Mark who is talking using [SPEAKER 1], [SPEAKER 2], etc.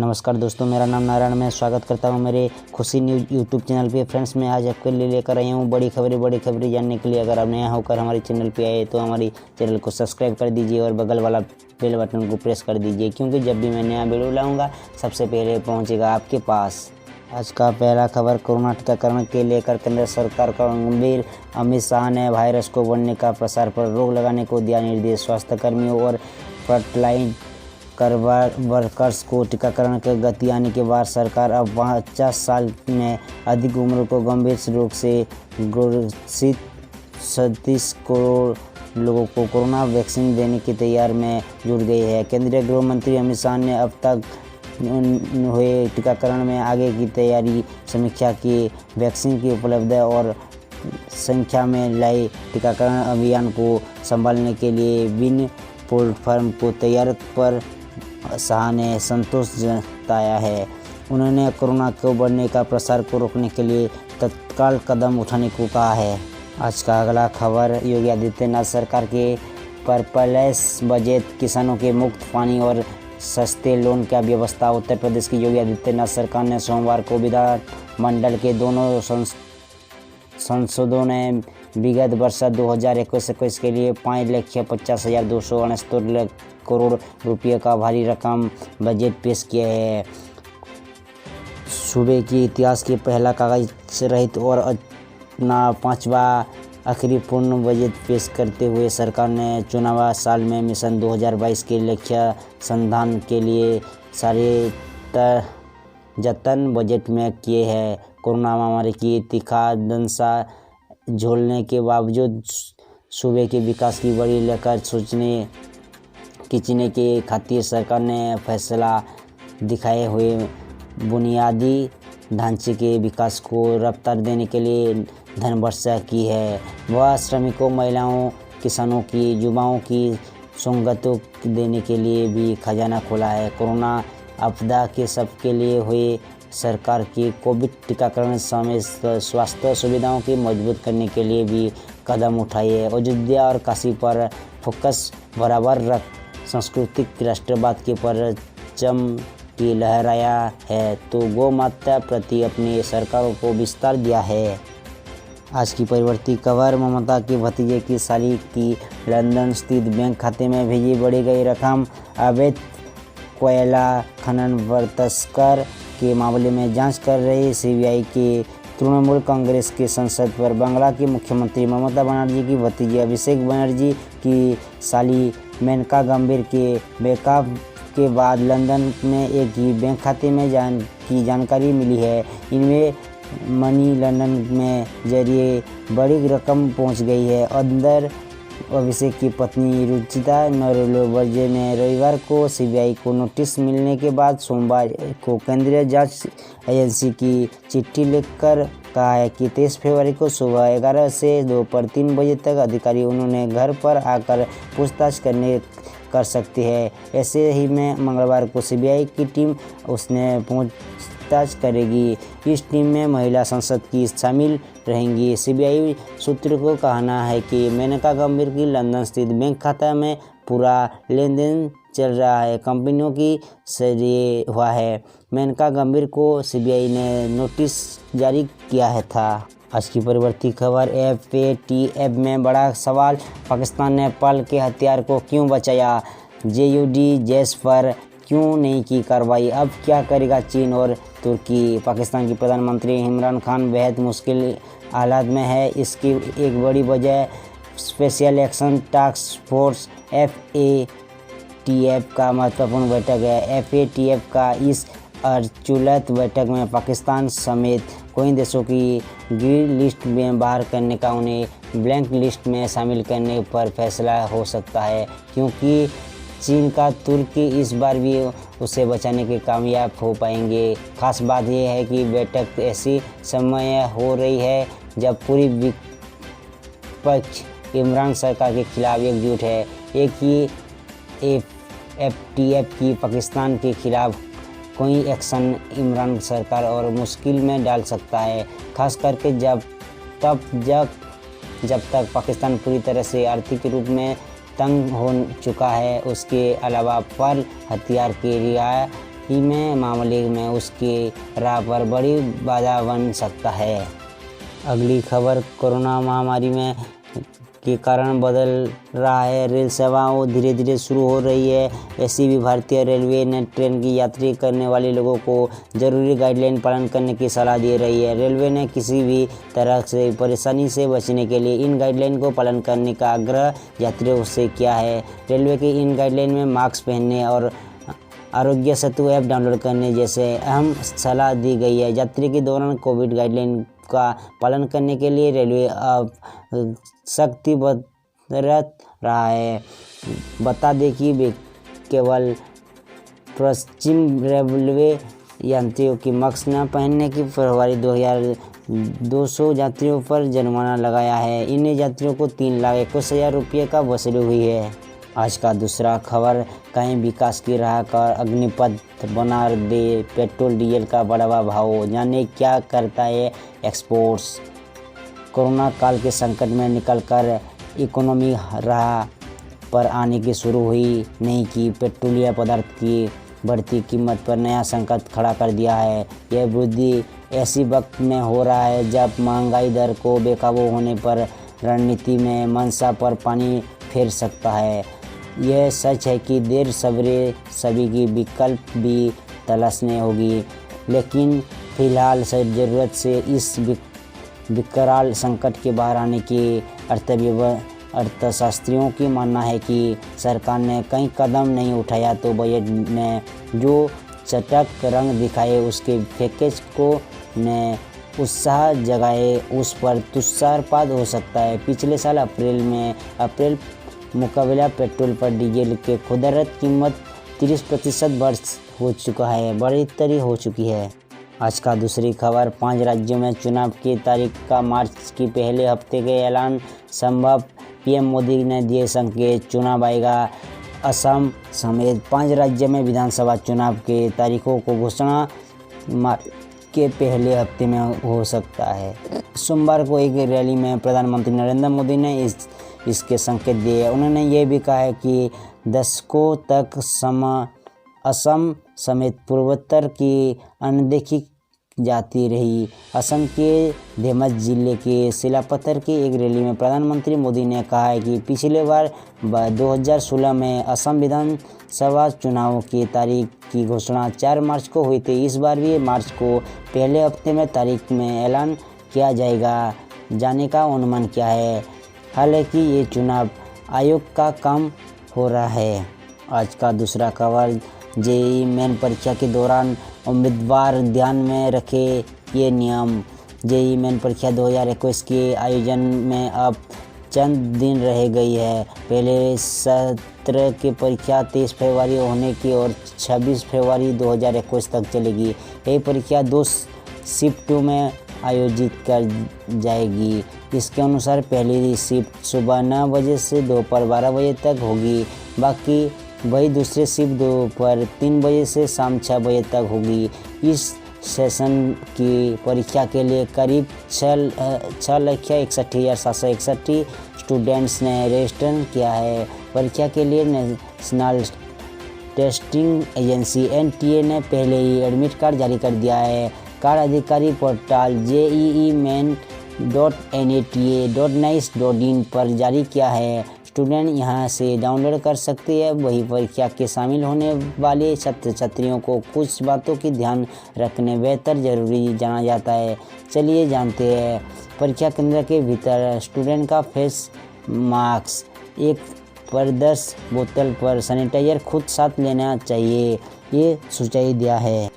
[SPEAKER 1] नमस्कार दोस्तों, मेरा नाम नारायण। मैं स्वागत करता हूं मेरे खुशी न्यूज़ यूट्यूब चैनल पे। फ्रेंड्स, मैं आज आपके लिए लेकर आया हूं बड़ी खबरें जानने के लिए। अगर आप नया होकर हमारे चैनल पे आए तो हमारे चैनल को सब्सक्राइब कर दीजिए और बगल वाला बेल बटन को प्रेस कर दीजिए, क्योंकि जब भी मैं नया वीडियो लाऊंगा सबसे पहले पहुँचेगा आपके पास। आज का पहला खबर, कोरोना टीकाकरण के लेकर केंद्र सरकार का गंभीर। अमित शाह ने वायरस को बढ़ने का प्रसार पर रोक लगाने को दिया निर्देश। स्वास्थ्य कर्मियों और फ्रंटलाइन वर्कर्स को टीकाकरण की गति आने के बाद सरकार अब 50 साल में अधिक उम्र को गंभीर रोग से ग्रसित 37 करोड़ लोगों को कोरोना वैक्सीन देने की तैयारी में जुट गई है। केंद्रीय गृह मंत्री अमित शाह ने अब तक हुए टीकाकरण में आगे की तैयारी समीक्षा की। वैक्सीन की उपलब्धता और संख्या में लाए टीकाकरण अभियान को संभालने के लिए विभिन्न प्लेटफॉर्म को तैयार पर शाह ने संतोष जताया है। उन्होंने कोरोना को बढ़ने का प्रसार को रोकने के लिए तत्काल कदम उठाने को कहा है। आज का अगला खबर, योगी आदित्यनाथ सरकार के सरप्लस बजट, किसानों के मुफ्त पानी और सस्ते लोन का व्यवस्था। उत्तर प्रदेश की योगी आदित्यनाथ सरकार ने सोमवार को विधानमंडल के दोनों संसदों ने विगत वर्ष 2021 के लिए 5,50,269 करोड़ रुपये का भारी रकम बजट पेश किया है। सूबे के इतिहास के पहला कागज रहित और अपना 5वां आखिरी पूर्ण बजट पेश करते हुए सरकार ने चुनाव साल में मिशन 2022 के लक्ष्य संधान के लिए सारे जतन बजट में किए हैं। कोरोना महामारी की तीखा दंसा झेलने के बावजूद सूबे के विकास की बड़ी लेकर खींचने के खातिर सरकार ने फैसला दिखाए हुए बुनियादी ढांचे के विकास को रफ्तार देने के लिए धन वर्षा की है। वह श्रमिकों, महिलाओं, किसानों की, युवाओं की सहूलियतों देने के लिए भी खजाना खोला है। कोरोना आपदा के सबके लिए हुए सरकार की कोविड टीकाकरण समेत स्वास्थ्य सुविधाओं की मजबूत करने के लिए भी कदम उठाए है। अयोध्या और काशी पर फोकस बराबर रख सांस्कृतिक राष्ट्रवाद के परचम की लहराया है तो गौ माता प्रति अपनी सरकारों को विस्तार दिया है। आज की परिवर्तित खबर, ममता के भतीजे की साली की लंदन स्थित बैंक खाते में भेजी बढ़ी गई रकम। अवैध कोयला खनन तस्कर के मामले में जांच कर रही सीबीआई के तृणमूल कांग्रेस के संसद पर बांग्ला की मुख्यमंत्री ममता बनर्जी की भतीजी अभिषेक बनर्जी की साली मेनका गंभीर के बैकअप के बाद लंदन में एक ही बैंक खाते में जानकारी मिली है। इनमें मनी लंदन में जरिए बड़ी रकम पहुंच गई है। अंदर अभिषेक की पत्नी रुचिता नरोवर्जे ने रविवार को सीबीआई को नोटिस मिलने के बाद सोमवार को केंद्रीय जांच एजेंसी की चिट्ठी लिखकर कहा है कि 23 फरवरी को सुबह 11 से दोपहर 3 बजे तक अधिकारी उन्होंने घर पर आकर पूछताछ कर सकती है। ऐसे ही में मंगलवार को सीबीआई की टीम उसने पूछताछ करेगी। इस टीम में महिला सांसद की शामिल रहेंगी। सीबीआई सूत्रों को कहना है कि मेनका गंभीर की लंदन स्थित बैंक खाता में पूरा लेन-देन चल रहा है। कंपनियों की जरिए हुआ है। मेनका गंभीर को सीबीआई ने नोटिस जारी किया है था। आज की परिवर्तित खबर, FATF में बड़ा सवाल, पाकिस्तान ने नेपाल के हथियार को क्यों बचाया? JUD पर क्यों नहीं की कार्रवाई? अब क्या करेगा चीन और तुर्की? पाकिस्तान की प्रधानमंत्री इमरान खान बेहद मुश्किल हालात में है। इसकी एक बड़ी वजह special action task force FATF का महत्वपूर्ण बैठक है। FATF का इस अचूलत बैठक में पाकिस्तान समेत कई देशों की ग्रीन लिस्ट में बाहर करने का उन्हें ब्लैक लिस्ट में शामिल करने पर फैसला हो सकता है, क्योंकि चीन का तुर्की इस बार भी उसे बचाने के कामयाब हो पाएंगे। खास बात यह है कि बैठक ऐसी समय हो रही है जब पूरी विपक्ष इमरान सरकार के खिलाफ एकजुट है। एक ही FATF की पाकिस्तान के खिलाफ कोई एक्शन इमरान सरकार और मुश्किल में डाल सकता है, खास करके जब तक पाकिस्तान पूरी तरह से आर्थिक रूप में तंग हो चुका है। उसके अलावा फल हथियार के रिहा में मामले में उसकी राह पर बड़ी बाधा बन सकता है। अगली खबर कोरोना महामारी में के कारण बदल रहा है रेल सेवाओं धीरे धीरे शुरू हो रही है। ऐसी भी भारतीय रेलवे ने ट्रेन की यात्री करने वाले लोगों को जरूरी गाइडलाइन पालन करने की सलाह दे रही है। रेलवे ने किसी भी तरह से परेशानी से बचने के लिए इन गाइडलाइन को पालन करने का आग्रह यात्रियों से किया है। रेलवे की इन गाइडलाइन में मास्क पहनने और आरोग्य सेतु ऐप डाउनलोड करने जैसे अहम सलाह दी गई है। यात्री के दौरान कोविड गाइडलाइन का पालन करने के लिए रेलवे अब सख्ती बरत रहा है। बता दें कि केवल पश्चिम रेलवे यात्रियों की मास्क न पहनने की फरवरी 2200 यात्रियों पर जुर्माना लगाया है। इन यात्रियों को 3,21,000 रुपये का वसूली हुई है। आज का दूसरा खबर, कहीं विकास की राह का अग्निपथ बना दे पेट्रोल डीजल का बढ़ावा भाव, जाने क्या करता है एक्सपोर्ट्स। कोरोना काल के संकट में निकलकर इकोनॉमी राह पर आने की शुरू हुई नहीं कि पेट्रोलियम पदार्थ की बढ़ती कीमत पर नया संकट खड़ा कर दिया है। यह वृद्धि ऐसी वक्त में हो रहा है जब महंगाई दर को बेकाबू होने पर रणनीति में मंशा पर पानी फेर सकता है। यह सच है कि देर सवेरे सभी की विकल्प भी तलाशने होगी, लेकिन फिलहाल ज़रूरत से इस विकराल संकट के बाहर आने की अर्थशास्त्रियों की मानना है कि सरकार ने कई कदम नहीं उठाया तो बजट में जो चटक रंग दिखाए उसके पैकेज को ने उत्साह जगाए उस पर तुषारपात हो सकता है। पिछले साल अप्रैल मुकाबला पेट्रोल पर डीजल के खुदरत कीमत 30% बढ़ोतरी हो चुकी है। आज का दूसरी खबर, 5 राज्यों में चुनाव की तारीख का मार्च के पहले हफ्ते के ऐलान संभव, पीएम मोदी ने दिए संकेत। चुनाव आएगा। असम समेत 5 राज्यों में विधानसभा चुनाव के तारीखों को घोषणा मार्च के पहले हफ्ते में हो सकता है। सोमवार को एक रैली में प्रधानमंत्री नरेंद्र मोदी ने इसके संकेत दिए। उन्होंने ये भी कहा है कि दशकों तक असम समेत पूर्वोत्तर की अनदेखी जाती रही। असम के धेमत जिले के सिलापत्थर की एक रैली में प्रधानमंत्री मोदी ने कहा है कि पिछले बार 2016 में असम विधानसभा चुनाव की तारीख की घोषणा 4 मार्च को हुई थी। इस बार भी मार्च को पहले हफ्ते में तारीख में ऐलान किया जाएगा। जाने का अनुमान क्या है? हालांकि ये चुनाव आयोग का काम हो रहा है। आज का दूसरा खबर, जेईई मेन परीक्षा के दौरान उम्मीदवार ध्यान में रखे ये नियम। जेईई मेन परीक्षा 2021 के आयोजन में अब चंद दिन रह गई है। पहले सत्र की परीक्षा 23 फरवरी होने की और 26 फरवरी 2021 तक चलेगी। यह परीक्षा 2 शिफ्टों में आयोजित कर जाएगी। इसके अनुसार पहली शिफ्ट सुबह 9 बजे से दोपहर 12 बजे तक होगी, बाकी वही दूसरी शिफ्ट दोपहर 3 बजे से शाम 6 बजे तक होगी। इस सेशन की परीक्षा के लिए करीब 6,61,761 स्टूडेंट्स ने रजिस्टर किया है। परीक्षा के लिए नेशनल टेस्टिंग एजेंसी NTA ने पहले ही एडमिट कार्ड जारी कर दिया है। कार्ड अधिकारी पोर्टल jeemain.nata.nice.in पर जारी किया है। स्टूडेंट यहां से डाउनलोड कर सकते हैं। वही परीक्षा के शामिल होने वाले छात्र छात्रियों को कुछ बातों की ध्यान रखने बेहतर जरूरी जाना जाता है। चलिए जानते हैं। परीक्षा केंद्र के भीतर स्टूडेंट का फेस मास्क, 1 पर 10 बोतल पर सैनिटाइजर खुद साथ लेना चाहिए, ये सुझाव दिया है।